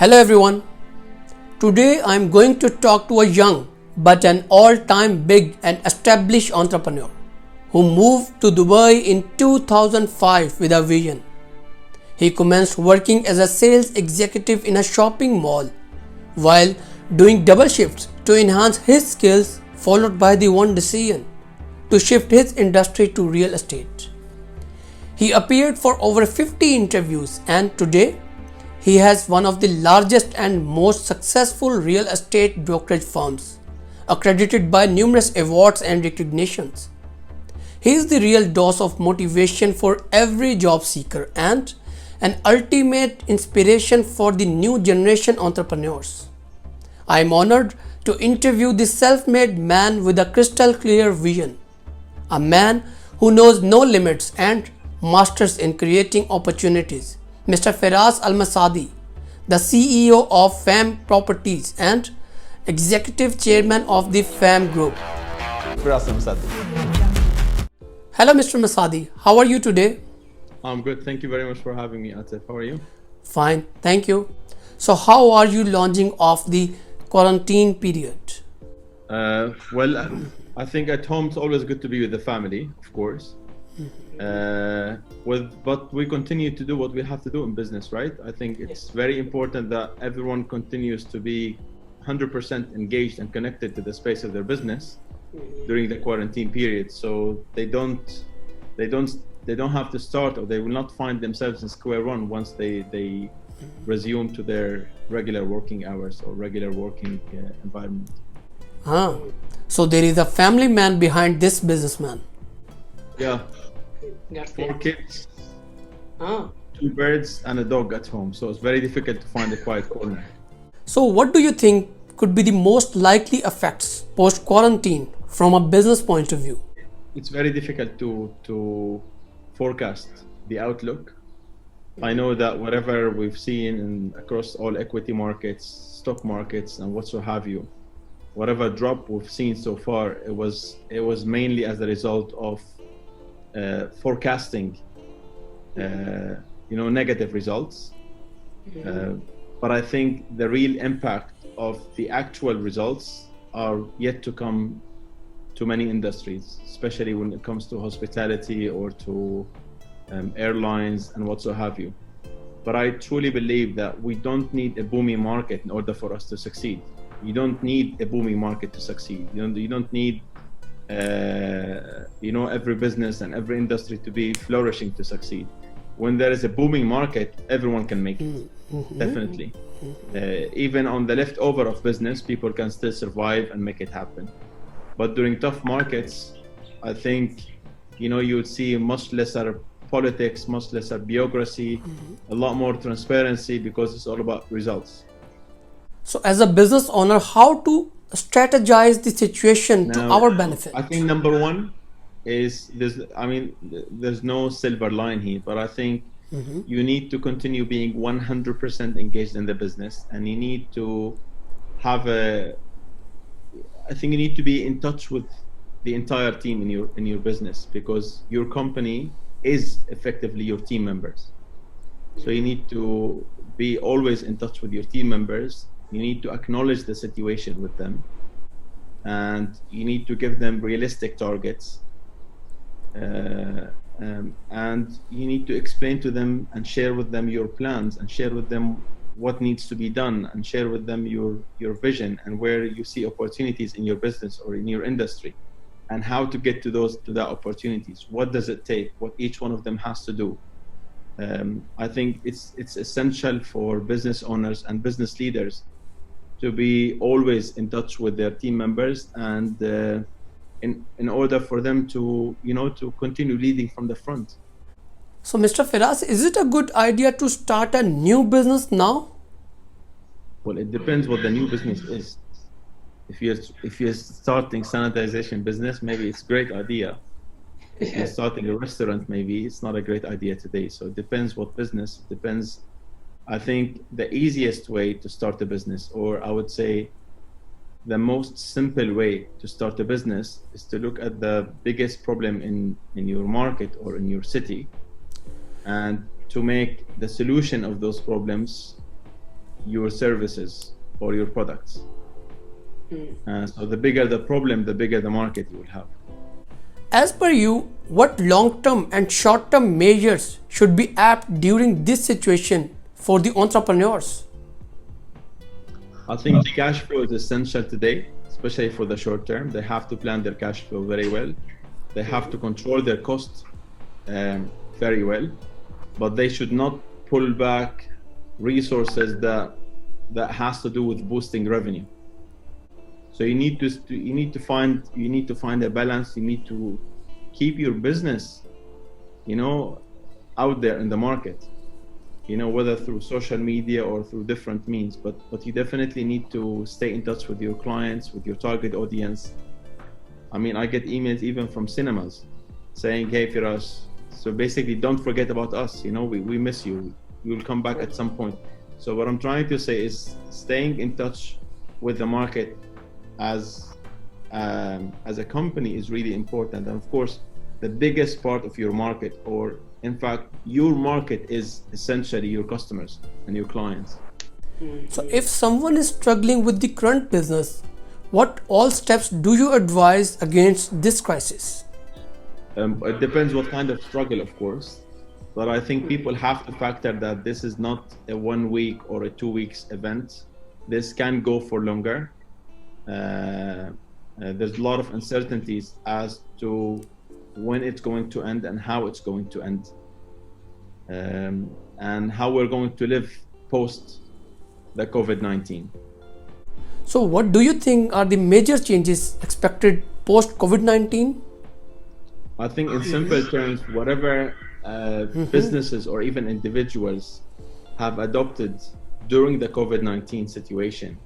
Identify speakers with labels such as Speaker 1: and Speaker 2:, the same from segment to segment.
Speaker 1: Hello everyone. Today I am going to talk to a young but an all-time big and established entrepreneur who moved to Dubai in 2005 with a vision. He commenced working as a sales executive in a shopping mall while doing double shifts to enhance his skills, followed by the one decision to shift his industry to real estate. He appeared for over 50 interviews and today he has one of the largest and most successful real estate brokerage firms, accredited by numerous awards and recognitions. He is the real dose of motivation for every job seeker and an ultimate inspiration for the new generation entrepreneurs. I am honored to interview this self-made man with a crystal clear vision, a man who knows no limits and masters in creating opportunities. Mr. Firas Al Msaddi, the CEO of FAM Properties and Executive Chairman of the FAM Group.
Speaker 2: Firas Al Msaddi.
Speaker 1: Hello Mr. Msaddi, how are you today?
Speaker 2: I'm good. Thank you very much for having me, Atif. How are you?
Speaker 1: Fine, thank you. So how are you launching off the quarantine period?
Speaker 2: I think at home it's always good to be with the family, of course. But we continue to do what we have to do in business, right? I think it's very important that everyone continues to be 100% engaged and connected to the space of their business during the quarantine period, so they don't have to start, or they will not find themselves in square one once they resume to their regular working hours or regular working environment.
Speaker 1: So there is a family man behind this businessman.
Speaker 2: Yeah. 4 kids, 2 birds and a dog at home, so it's very difficult to find a quiet corner.
Speaker 1: So what do you think could be the most likely effects post-quarantine from a business point of view?
Speaker 2: It's very difficult to forecast the outlook. I know that whatever we've seen across all equity markets, stock markets and what so have you, whatever drop we've seen so far, it was mainly as a result of forecasting negative results, but I think the real impact of the actual results are yet to come to many industries, especially when it comes to hospitality or to airlines and what so have you. But I truly believe that we don't need a booming market in order for us to succeed. You don't need a booming market to succeed. You don't need every business and every industry to be flourishing to succeed. When there is a booming market, everyone can make it. Definitely. Even on the leftover of business, people can still survive and make it happen. But during tough markets, I think you would see much lesser politics, much lesser bureaucracy, a lot more transparency, because it's all about results.
Speaker 1: So as a business owner, how to strategize the situation to our benefit?
Speaker 2: I think number one is there's no silver line here, but I think you need to continue being 100% engaged in the business, and you need to you need to be in touch with the entire team in your business, because your company is effectively your team members. So you need to be always in touch with your team members. You need to acknowledge the situation with them, and you need to give them realistic targets, and you need to explain to them and share with them your plans, and share with them what needs to be done, and share with them your vision and where you see opportunities in your business or in your industry, and how to get to that opportunities. What does it take? What each one of them has to do. I think it's essential for business owners and business leaders to be always in touch with their team members, and in order for them to continue leading from the front.
Speaker 1: So Mr. Firas, is it a good idea to start a new business now?
Speaker 2: Well, it depends what the new business is. If you're starting sanitization business, maybe it's a great idea. If you're starting a restaurant, maybe it's not a great idea today. So it depends what business. It depends. I think the easiest way to start a business, or I would say the most simple way to start a business, is to look at the biggest problem in your market or in your city, and to make the solution of those problems your services or your products. So the bigger the problem, the bigger the market you will have.
Speaker 1: As per you, what long-term and short-term measures should be apt during this situation for the entrepreneurs?
Speaker 2: I think cash flow is essential today, especially for the short term. They have to plan their cash flow very well. They have to control their costs very well, but they should not pull back resources that has to do with boosting revenue. So you need to find a balance. You need to keep your business, out there in the market, whether through social media or through different means. But you definitely need to stay in touch with your clients, with your target audience. I mean, I get emails even from cinemas saying, "Hey, Firas, so basically don't forget about us. We miss you. We will come back at some point." So what I'm trying to say is staying in touch with the market as a company is really important. And of course, the biggest part of your market, or in fact, your market, is essentially your customers and your clients.
Speaker 1: So if someone is struggling with the current business, what all steps do you advise against this crisis?
Speaker 2: It depends what kind of struggle, of course. But I think people have to factor that this is not a 1 week or a 2 weeks event. This can go for longer. There's a lot of uncertainties as to when it's going to end and how it's going to end, and how we're going to live post the COVID-19.
Speaker 1: So what do you think are the major changes expected post COVID-19?
Speaker 2: I think in simple terms, whatever businesses or even individuals have adopted during the COVID-19 situation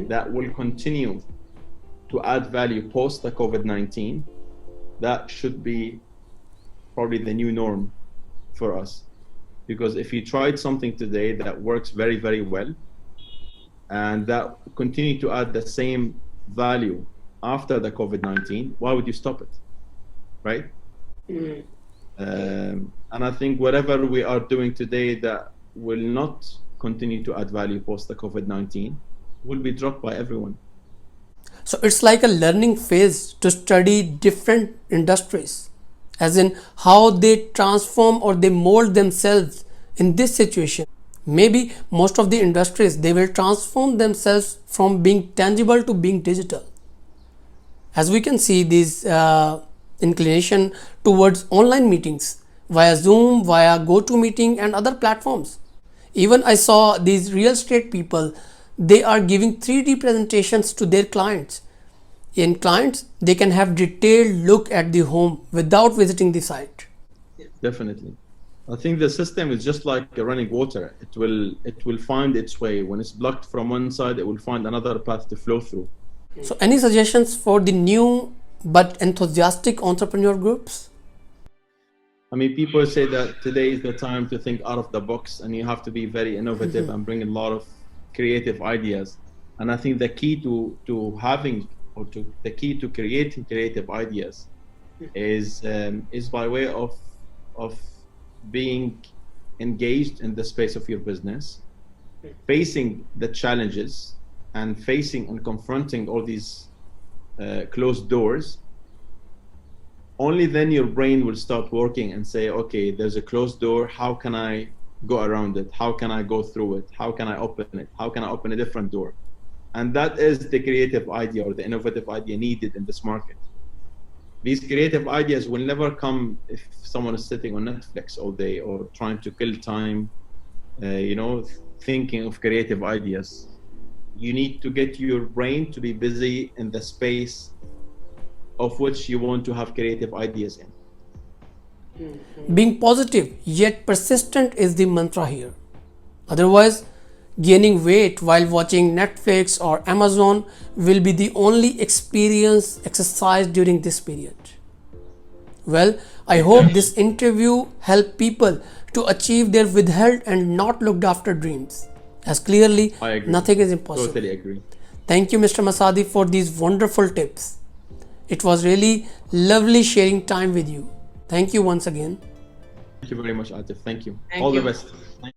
Speaker 2: that will continue to add value post the COVID-19, that should be probably the new norm for us. Because if you tried something today that works very, very well, and that continue to add the same value after the COVID-19, why would you stop it, right? And I think whatever we are doing today that will not continue to add value post the COVID-19 will be dropped by everyone.
Speaker 1: So it's like a learning phase to study different industries, as in how they transform or they mold themselves in this situation. Maybe most of the industries, they will transform themselves from being tangible to being digital. As we can see, this inclination towards online meetings via Zoom, via GoToMeeting and other platforms. Even I saw these real estate people, they are giving 3D presentations to their clients. In clients, they can have detailed look at the home without visiting the site.
Speaker 2: Definitely. I think the system is just like running water. It will find its way. When it's blocked from one side, it will find another path to flow through.
Speaker 1: So any suggestions for the new but enthusiastic entrepreneur groups?
Speaker 2: I mean, people say that today is the time to think out of the box, and you have to be very innovative and bring a lot of creative ideas. And I think the key to having, or the key to creating creative ideas is by way of being engaged in the space of your business, facing the challenges and facing and confronting all these closed doors. Only then your brain will start working and say, okay, there's a closed door. How can I go around it? How can I go through it? How can I open it? How can I open a different door? And that is the creative idea or the innovative idea needed in this market. These creative ideas will never come if someone is sitting on Netflix all day or trying to kill time, thinking of creative ideas. You need to get your brain to be busy in the space of which you want to have creative ideas in.
Speaker 1: Being positive yet persistent is the mantra here. Otherwise, gaining weight while watching Netflix or Amazon will be the only experience exercise during this period. Well, I hope this interview helped people to achieve their withheld and not looked after dreams. As clearly, nothing is impossible.
Speaker 2: Totally agree.
Speaker 1: Thank you, Mr. Msaddi, for these wonderful tips. It was really lovely sharing time with you. Thank you once again.
Speaker 2: Thank you very much, Atif. Thank you.
Speaker 3: Thank
Speaker 2: All
Speaker 3: you.
Speaker 2: the best.